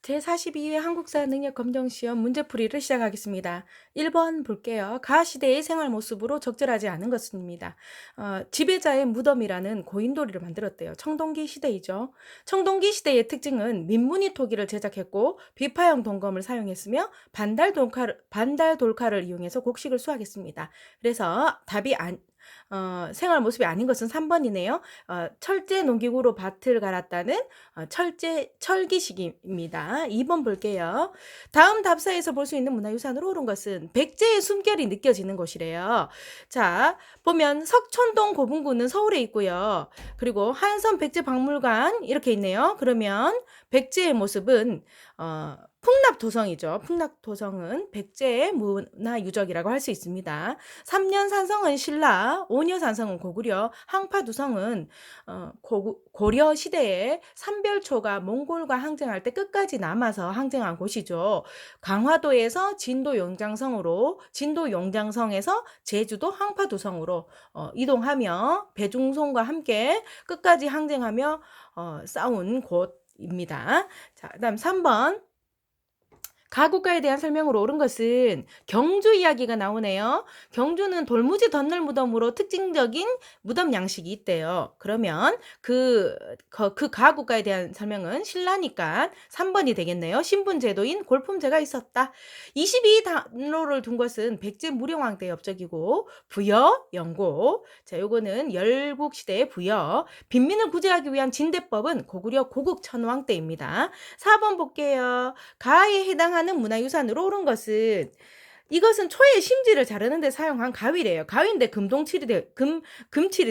제42회 한국사 능력검정시험 문제풀이를 시작하겠습니다. 1번 볼게요. 가시대의 생활 모습으로 적절하지 않은 것입니다. 지배자의 무덤이라는 고인돌이를 만들었대요. 청동기 시대이죠. 청동기 시대의 특징은 민무늬 토기를 제작했고 비파형 동검을 사용했으며 반달 돌칼을 이용해서 곡식을 수확했습니다. 그래서 답이 생활 모습이 아닌 것은 3번이네요. 철제 농기구로 밭을 갈았다는 철기식입니다. 2번 볼게요. 다음 답사에서 볼 수 있는 문화유산으로 오른 것은 백제의 숨결이 느껴지는 곳이래요. 자, 보면 석촌동 고분군은 서울에 있고요. 그리고 한선 백제박물관 이렇게 있네요. 그러면 백제의 모습은 풍납도성이죠. 풍납도성은 백제의 문화유적이라고 할 수 있습니다. 삼년산성은 신라, 오녀산성은 고구려, 항파두성은 고려 시대에 삼별초가 몽골과 항쟁할 때 끝까지 남아서 항쟁한 곳이죠. 강화도에서 진도 용장성에서 제주도 항파두성으로 이동하며 배중송과 함께 끝까지 항쟁하며 싸운 곳입니다. 자, 그다음 3번. 가국가에 대한 설명으로 옳은 것은 경주 이야기가 나오네요. 경주는 돌무지 덧늘 무덤으로 특징적인 무덤 양식이 있대요. 그러면 그 가국가에 대한 설명은 신라니까 3번이 되겠네요. 신분제도인 골품제가 있었다. 22단로를 둔 것은 백제 무령왕 때 업적이고 부여, 영고. 자, 요거는 열국시대의 부여. 빈민을 구제하기 위한 진대법은 고구려 고국천왕 때입니다. 4번 볼게요. 가에 해당하는 문화유산으로 옳은 것은 이것은 초의 심지를 자르는 데 사용한 가위래요. 가위인데 금칠이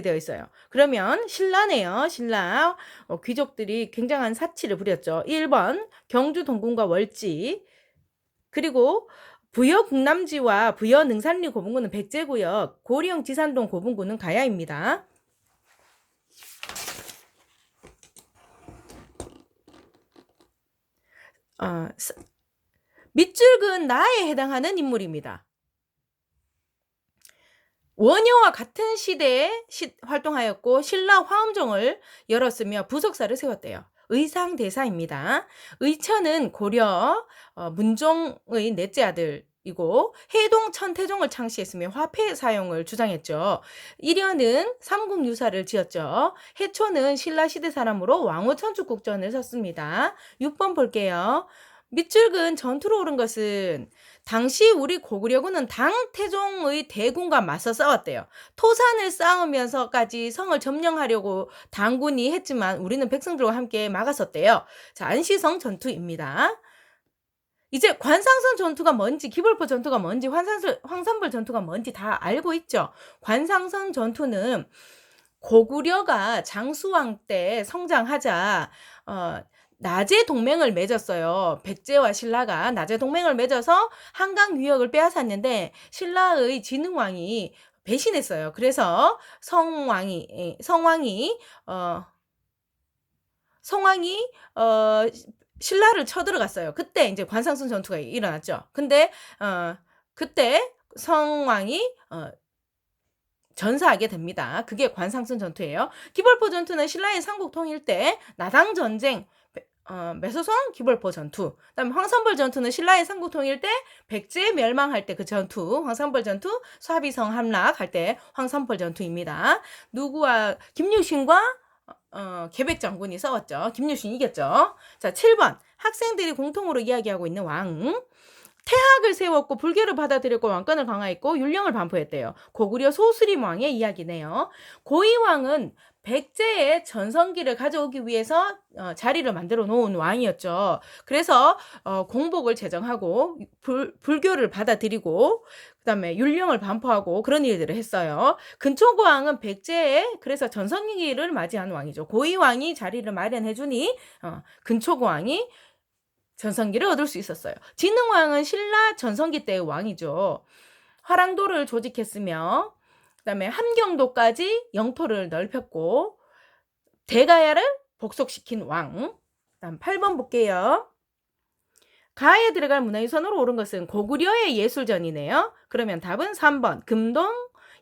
되어 있어요. 그러면 신라네요. 신라 귀족들이 굉장한 사치를 부렸죠. 1번 경주 동궁과 월지, 그리고 부여 국남지와 부여 능산리 고분군은 백제고요. 고령 지산동 고분군은 가야입니다. 밑줄근 나에 해당하는 인물입니다. 원효와 같은 시대에 활동하였고 신라 화엄정을 열었으며 부속사를 세웠대요. 의상대사입니다. 의천은 고려 문종의 넷째 아들이고 해동 천태종을 창시했으며 화폐 사용을 주장했죠. 일현은 삼국유사를 지었죠. 해초는 신라시대 사람으로 왕후천축국전을 섰습니다. 6번 볼게요. 밑줄근 전투로 오른 것은 당시 우리 고구려군은 당태종의 대군과 맞서 싸웠대요. 토산을 쌓으면서까지 성을 점령하려고 당군이 했지만 우리는 백성들과 함께 막았었대요. 자, 안시성 전투입니다. 이제 관상선 전투가 뭔지, 기벌포 전투가 뭔지, 황산벌 전투가 뭔지 다 알고 있죠. 관상선 전투는 고구려가 장수왕 때 성장하자 나제 동맹을 맺었어요. 백제와 신라가 나제 동맹을 맺어서 한강 유역을 빼앗았는데 신라의 진흥왕이 배신했어요. 그래서 성왕이 신라를 쳐들어갔어요. 그때 이제 관상선 전투가 일어났죠. 근데 그때 성왕이 전사하게 됩니다. 그게 관상선 전투예요. 기벌포 전투는 신라의 삼국 통일 때 나당 전쟁, 매소성 기벌포 전투. 그다음에 황산벌 전투는 신라의 삼국 통일 때 백제 멸망할 때 그 전투, 황산벌 전투, 수하비성 함락할 때 황산벌 전투입니다. 누구와 김유신과 계백 장군이 싸웠죠. 김유신이 이겼죠. 자, 7번. 학생들이 공통으로 이야기하고 있는 왕. 태학을 세웠고 불교를 받아들였고 왕권을 강화했고 율령을 반포했대요. 고구려 소수림왕의 이야기네요. 고이왕은 백제의 전성기를 가져오기 위해서 자리를 만들어 놓은 왕이었죠. 그래서 공복을 제정하고 불교를 받아들이고 그다음에 율령을 반포하고 그런 일들을 했어요. 근초고왕은 백제의 그래서 전성기를 맞이한 왕이죠. 고이왕이 자리를 마련해 주니 근초고왕이 전성기를 얻을 수 있었어요. 진흥왕은 신라 전성기 때의 왕이죠. 화랑도를 조직했으며 그다음에 함경도까지 영토를 넓혔고 대가야를 복속시킨 왕. 다음 8번 볼게요. 가에 들어갈 문화유산으로 옳은 것은 고구려의 예술전이네요. 그러면 답은 3번 금동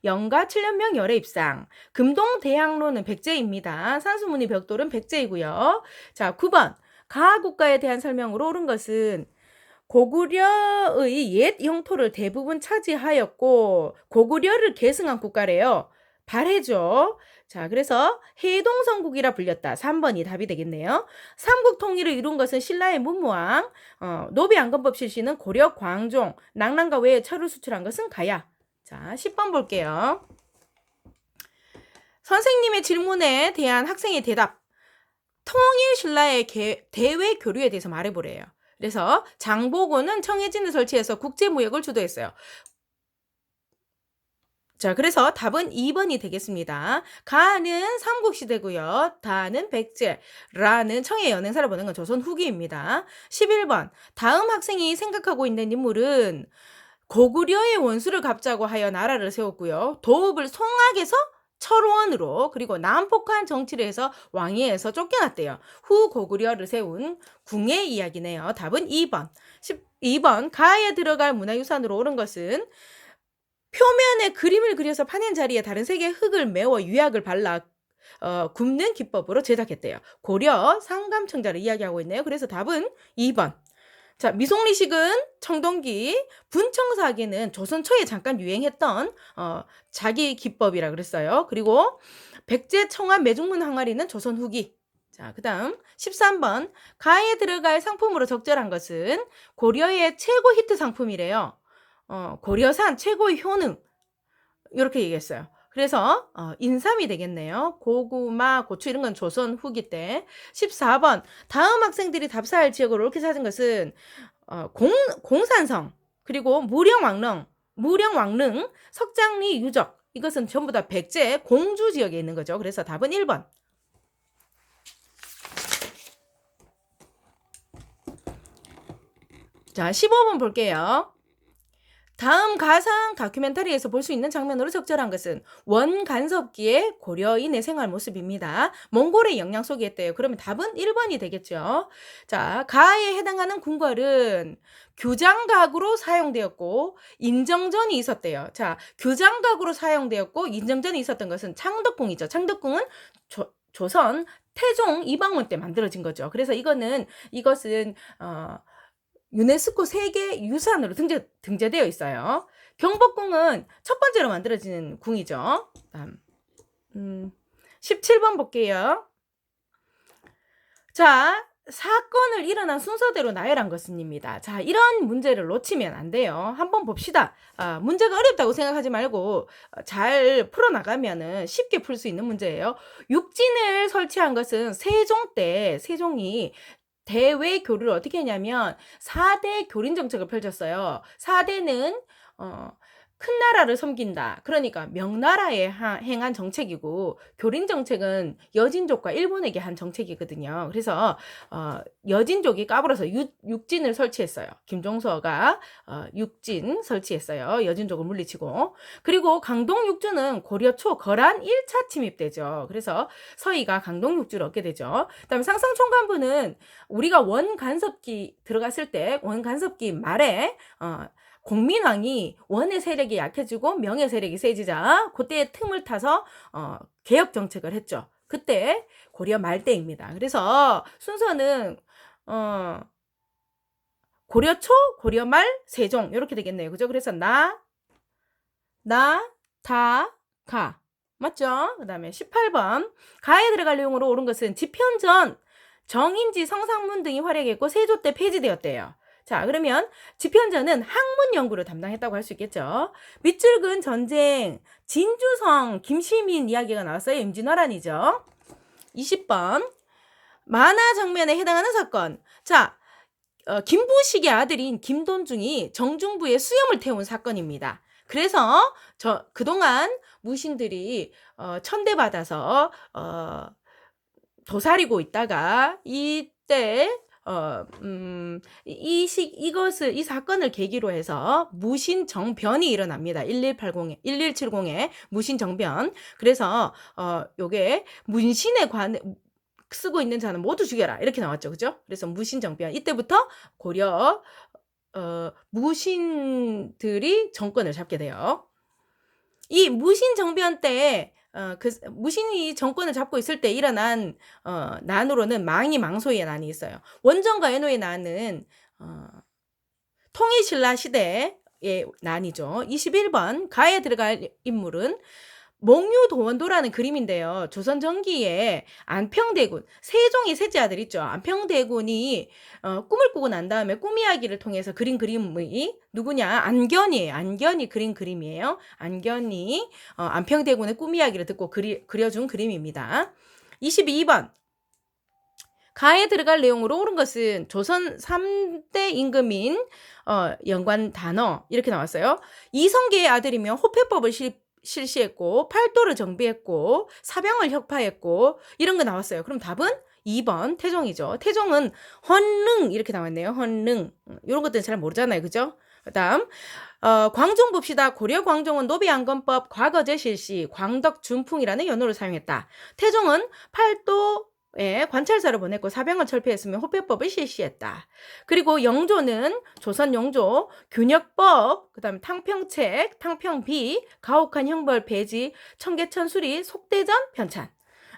영가 7년명 열애입상. 금동 대학로는 백제입니다. 산수문이 벽돌은 백제이고요. 자, 9번 가국가에 대한 설명으로 옳은 것은 고구려의 옛 영토를 대부분 차지하였고 고구려를 계승한 국가래요. 발해죠. 자, 그래서 해동성국이라 불렸다. 3번이 답이 되겠네요. 삼국 통일을 이룬 것은 신라의 문무왕, 노비안건법 실시는 고려 광종, 낙랑과 외에 철을 수출한 것은 가야. 자, 10번 볼게요. 선생님의 질문에 대한 학생의 대답. 통일 신라의 대외 교류에 대해서 말해보래요. 그래서 장보고는 청해진을 설치해서 국제무역을 주도했어요. 자, 그래서 답은 2번이 되겠습니다. 가는 삼국시대고요. 다는 백제, 라는 청해 연행사를 보는 건 조선 후기입니다. 11번, 다음 학생이 생각하고 있는 인물은 고구려의 원수를 갚자고 하여 나라를 세웠고요. 도읍을 송악에서 철원으로 그리고 남폭한 정치를 해서 왕위에서 쫓겨났대요. 후 고구려를 세운 궁의 이야기네요. 답은 2번. 12번, 가에 들어갈 문화유산으로 옳은 것은 표면에 그림을 그려서 파낸 자리에 다른 색의 흙을 메워 유약을 발라 굽는 기법으로 제작했대요. 고려 상감청자를 이야기하고 있네요. 그래서 답은 2번. 자, 미송리식은 청동기, 분청사기는 조선 초에 잠깐 유행했던 자기 기법이라 그랬어요. 그리고 백제 청한 매중문 항아리는 조선 후기. 자, 그다음 13번. 가에 들어갈 상품으로 적절한 것은 고려의 최고 히트 상품이래요. 고려산 최고의 효능. 이렇게 얘기했어요. 그래서 인삼이 되겠네요. 고구마, 고추 이런 건 조선 후기 때. 14번. 다음 학생들이 답사할 지역을 옳게 찾은 것은 공산성, 그리고 무령왕릉, 석장리 유적. 이것은 전부 다 백제 공주 지역에 있는 거죠. 그래서 답은 1번. 자, 15번 볼게요. 다음 가상 다큐멘터리에서 볼 수 있는 장면으로 적절한 것은 원간섭기의 고려인의 생활 모습입니다. 몽골의 영향 속에 있대요. 그러면 답은 1번이 되겠죠. 자, 가에 해당하는 궁궐은 규장각으로 사용되었고 인정전이 있었대요. 자, 규장각으로 사용되었고 인정전이 있었던 것은 창덕궁이죠. 창덕궁은 조선 태종 이방원 때 만들어진 거죠. 그래서 이것은 유네스코 세계 유산으로 등재되어 있어요. 경복궁은 첫 번째로 만들어진 궁이죠. 17번 볼게요. 자, 사건을 일어난 순서대로 나열한 것은입니다. 자, 이런 문제를 놓치면 안 돼요. 한번 봅시다. 문제가 어렵다고 생각하지 말고 잘 풀어나가면 쉽게 풀 수 있는 문제예요. 육진을 설치한 것은 세종 때 세종이 대외 교류를 어떻게 했냐면 4대 교린 정책을 펼쳤어요. 4대는 큰 나라를 섬긴다. 그러니까 명나라에 행한 정책이고 교린 정책은 여진족과 일본에게 한 정책이거든요. 그래서 여진족이 까불어서 육진을 설치했어요. 김종서가 육진 설치했어요. 여진족을 물리치고. 그리고 강동육주는 고려 초 거란 1차 침입되죠. 그래서 서희가 강동육주를 얻게 되죠. 그다음에 상상총관부는 우리가 원간섭기 들어갔을 때 원간섭기 말에 공민왕이 원의 세력이 약해지고 명의 세력이 세지자 그때의 틈을 타서 개혁 정책을 했죠. 그때 고려 말때입니다. 그래서 순서는 고려 초, 고려 말, 세종 이렇게 되겠네요. 그죠? 그래서 나, 다, 가. 맞죠? 그 다음에 18번. 가에 들어갈 내용으로 옳은 것은 지편전, 정인지, 성상문 등이 활약했고 세조 때 폐지되었대요. 자, 그러면 지편전은 학문 연구를 담당했다고 할 수 있겠죠. 밑줄근 전쟁, 진주성, 김시민 이야기가 나왔어요. 임진왜란이죠. 20번. 만화 장면에 해당하는 사건. 자, 김부식의 아들인 김돈중이 정중부에 수염을 태운 사건입니다. 그래서 그동안 무신들이 천대받아서 도사리고 있다가 이때 이 사건을 계기로 해서 무신정변이 일어납니다. 1170에 무신정변. 그래서 요게 문신에 쓰고 있는 자는 모두 죽여라. 이렇게 나왔죠. 그죠? 그래서 무신정변. 이때부터 고려 무신들이 정권을 잡게 돼요. 이 무신정변 때 무신이 정권을 잡고 있을 때 일어난 난으로는 망이 망소의 난이 있어요. 원정과 애노의 난은 통일신라 시대의 난이죠. 21번 가에 들어갈 인물은 몽유도원도라는 그림인데요. 조선 전기에 안평대군, 세종이 셋째 아들 있죠. 안평대군이 꿈을 꾸고 난 다음에 꿈 이야기를 통해서 그린 그림이 누구냐? 안견이에요. 안견이 그린 그림이에요. 안견이 안평대군의 꿈 이야기를 듣고 그려준 그림입니다. 22번 가에 들어갈 내용으로 옳은 것은 조선 3대 임금인 연관 단어 이렇게 나왔어요. 이성계의 아들이며 호패법을 실시했고 팔도를 정비했고 사병을 혁파했고 이런 거 나왔어요. 그럼 답은 2번 태종이죠. 태종은 헌능 이렇게 나왔네요. 헌능 이런 것들은 잘 모르잖아요. 그죠? 그다음 광종 봅시다. 고려 광종은 노비안건법 과거제 실시 광덕준풍이라는 연호를 사용했다. 태종은 팔도 관찰사를 보냈고 사병을 철폐했으며 호패법을 실시했다. 그리고 영조는 조선 영조, 균역법, 그다음 탕평책, 탕평비, 가혹한 형벌 폐지, 청계천 수리, 속대전 편찬.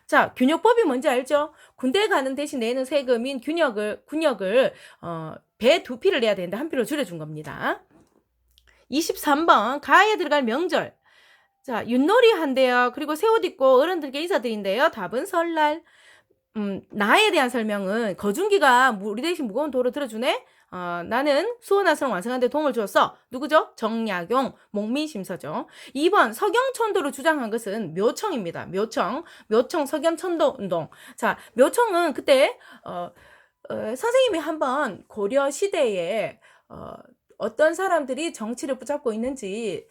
자, 균역법이 뭔지 알죠? 군대 가는 대신 내는 세금인 군역을 배 2피를 내야 되는데 1피로 줄여준 겁니다. 23번 가에 들어갈 명절. 자, 윷놀이 한대요. 그리고 새 옷 입고 어른들께 인사드린대요. 답은 설날. 나에 대한 설명은 거중기가 우리 대신 무거운 도를 들어주네. 나는 수원화성 완성하는 데 도움을 주었어. 누구죠? 정약용, 목민심서죠. 2번 석영천도를 주장한 것은 묘청입니다. 묘청 석영천도 운동. 자, 묘청은 그때 선생님이 한번 고려 시대에 어떤 사람들이 정치를 붙잡고 있는지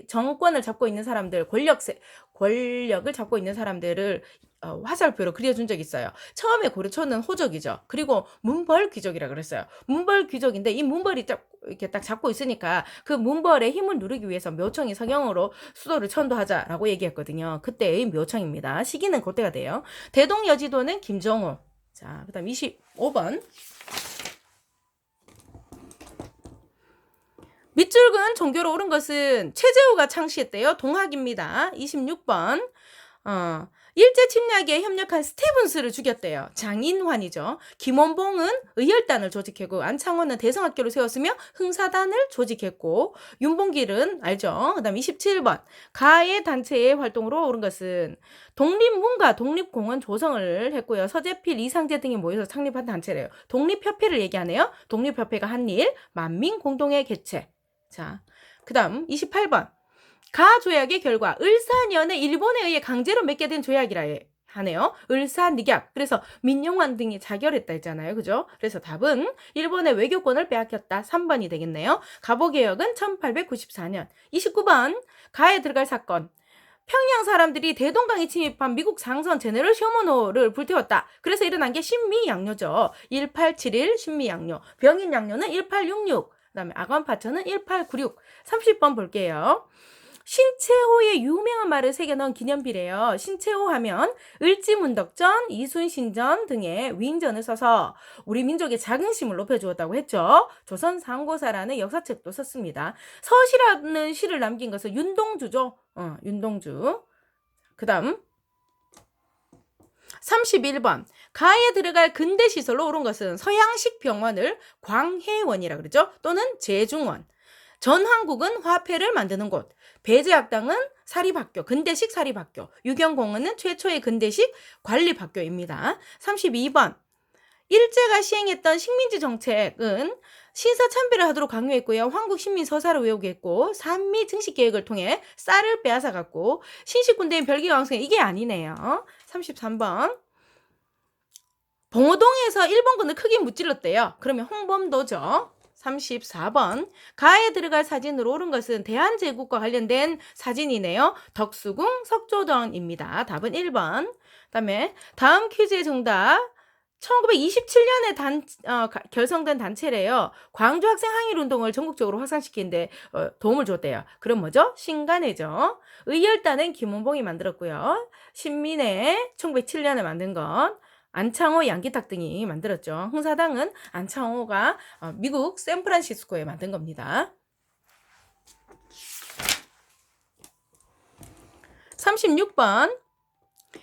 정권을 잡고 있는 사람들 권력을 잡고 있는 사람들을 화살표로 그려준 적이 있어요. 처음에 고려초는 호족이죠. 그리고 문벌 귀족이라 그랬어요. 문벌 귀족인데 이 문벌이 이렇게 딱 잡고 있으니까 그 문벌의 힘을 누르기 위해서 묘청이 서경으로 수도를 천도하자라고 얘기했거든요. 그때의 묘청입니다. 시기는 그때가 돼요. 대동여지도는 김정호. 자, 그다음 25번. 밑줄근 종교로 옳은 것은 최재우가 창시했대요. 동학입니다. 26번. 일제 침략에 협력한 스테븐스를 죽였대요. 장인환이죠. 김원봉은 의열단을 조직했고 안창호는 대성학교를 세웠으며 흥사단을 조직했고 윤봉길은 알죠. 그 다음 27번 가해 단체의 활동으로 옳은 것은 독립문가 독립공원 조성을 했고요. 서재필 이상재 등이 모여서 창립한 단체래요. 독립협회를 얘기하네요. 독립협회가 한 일 만민 공동의 개최. 자, 그 다음 28번 가조약의 결과 을사년에 일본에 의해 강제로 맺게 된 조약이라 하네요. 을사늑약. 그래서 민영환 등이 자결했다 했잖아요. 그죠? 그래서 답은 일본의 외교권을 빼앗겼다. 3번이 되겠네요. 가보개혁은 1894년. 29번 가에 들어갈 사건. 평양 사람들이 대동강에 침입한 미국 상선 제네럴 셔머노를 불태웠다. 그래서 일어난 게 신미양요죠. 1871 신미양요. 병인양요는 1866. 그다음에 아관파천은 1896. 30번 볼게요. 신채호의 유명한 말을 새겨넣은 기념비래요. 신채호 하면 을지문덕전, 이순신전 등의 위인전을 써서 우리 민족의 자긍심을 높여주었다고 했죠. 조선상고사라는 역사책도 썼습니다. 서시라는 시를 남긴 것은 윤동주죠. 윤동주. 그 다음 31번 가에 들어갈 근대시설로 옳은 것은 서양식 병원을 광해원이라 그러죠. 또는 제중원. 전한국은 화폐를 만드는 곳, 배제학당은 사립학교, 근대식 사립학교, 유경공원은 최초의 근대식 관립학교입니다. 32번 일제가 시행했던 식민지 정책은 신사참배를 하도록 강요했고요. 황국 신민 서사를 외우겠고 산미 증식 계획을 통해 쌀을 빼앗아갔고 신식군대인 별기왕성에 이게 아니네요. 33번 봉오동에서 일본군을 크게 무찔렀대요. 그러면 홍범도죠. 34번 가에 들어갈 사진으로 옳은 것은 대한제국과 관련된 사진이네요. 덕수궁 석조전입니다. 답은 1번. 그다음에 다음 퀴즈의 정답 1927년에 결성된 단체래요. 광주 학생 항일운동을 전국적으로 확산시키는데 도움을 줬대요. 그럼 뭐죠? 신간회죠. 의열단은 김원봉이 만들었고요. 신민회 1907년에 만든 것. 안창호, 양기탁 등이 만들었죠. 흥사당은 안창호가 미국 샌프란시스코에 만든 겁니다. 36번.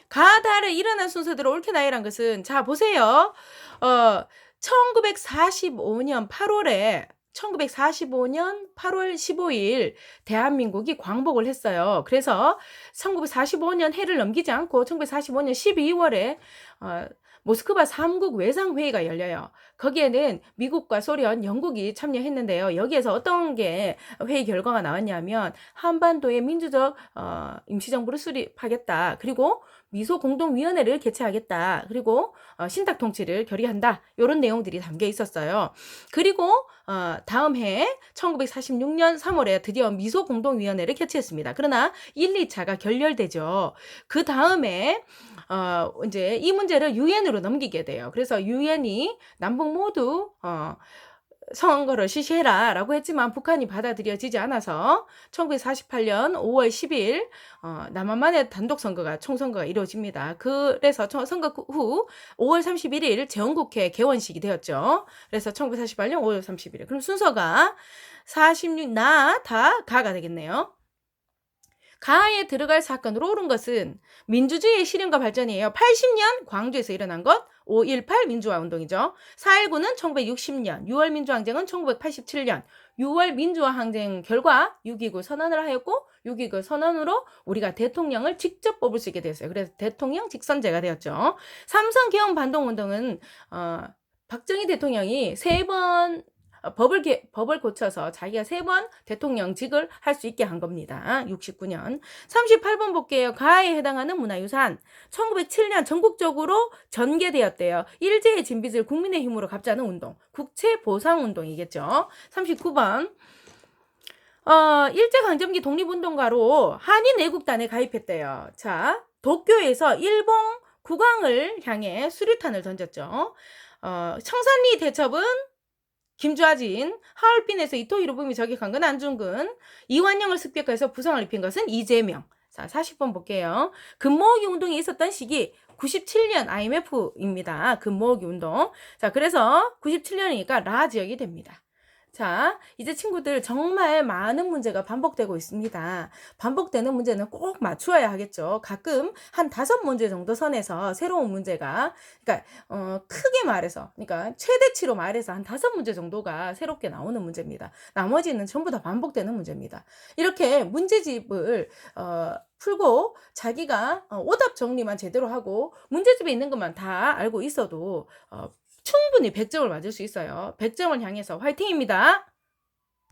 가달을 일어난 순서대로 옳게 나열한 것은, 자, 보세요. 1945년 8월에 1945년 8월 15일 대한민국이 광복을 했어요. 그래서 1945년 해를 넘기지 않고 1945년 12월에 모스크바 3국 외상회의가 열려요. 거기에는 미국과 소련, 영국이 참여했는데요. 여기에서 어떤 게 회의 결과가 나왔냐면 한반도의 민주적 임시정부를 수립하겠다. 그리고 미소 공동위원회를 개최하겠다. 그리고 신탁 통치를 결의한다. 이런 내용들이 담겨 있었어요. 그리고 다음 해 1946년 3월에 드디어 미소 공동위원회를 개최했습니다. 그러나 1, 2차가 결렬되죠. 그 다음에 이제 이 문제를 유엔으로 넘기게 돼요. 그래서 유엔이 남북 모두 선거를 실시해라 라고 했지만 북한이 받아들여지지 않아서 1948년 5월 10일 남한만의 단독 선거가 총선거가 이루어집니다. 그래서 선거 후 5월 31일 재헌국회 개원식이 되었죠. 그래서 1948년 5월 31일. 그럼 순서가 46, 가가 되겠네요. 가에 들어갈 사건으로 옳은 것은 민주주의의 실현과 발전이에요. 80년 광주에서 일어난 것, 5.18 민주화 운동이죠. 4.19는 1960년, 6월 민주항쟁은 1987년, 6월 민주화 항쟁 결과 6.29 선언을 하였고 6.29 선언으로 우리가 대통령을 직접 뽑을 수 있게 되었어요. 그래서 대통령 직선제가 되었죠. 삼성 개헌 반동 운동은 박정희 대통령이 3번 법을 고쳐서 자기가 3번 대통령직을 할 수 있게 한 겁니다. 69년. 38번 볼게요. 가에 해당하는 문화유산. 1907년 전국적으로 전개되었대요. 일제의 진빚을 국민의 힘으로 갚자는 운동. 국채보상운동이겠죠. 39번. 일제강점기 독립운동가로 한인애국단에 가입했대요. 자, 도쿄에서 일본 국왕을 향해 수류탄을 던졌죠. 청산리 대첩은 김좌진, 하얼빈에서 이토 히로부미 저격한 건 안중근, 이완영을 습격해서 부상을 입힌 것은 이재명. 자, 40번 볼게요. 금모으기 운동이 있었던 시기 97년 IMF입니다. 금모으기 운동. 자, 그래서 97년이니까 라 지역이 됩니다. 자, 이제 친구들 정말 많은 문제가 반복되고 있습니다. 반복되는 문제는 꼭 맞추어야 하겠죠. 가끔 한 5문제 정도 선에서 새로운 문제가, 그러니까 크게 말해서, 그러니까 최대치로 말해서 한 5문제 정도가 새롭게 나오는 문제입니다. 나머지는 전부 다 반복되는 문제입니다. 이렇게 문제집을 풀고 자기가 오답 정리만 제대로 하고 문제집에 있는 것만 다 알고 있어도 충분히 100점을 맞을 수 있어요. 100점을 향해서 화이팅입니다.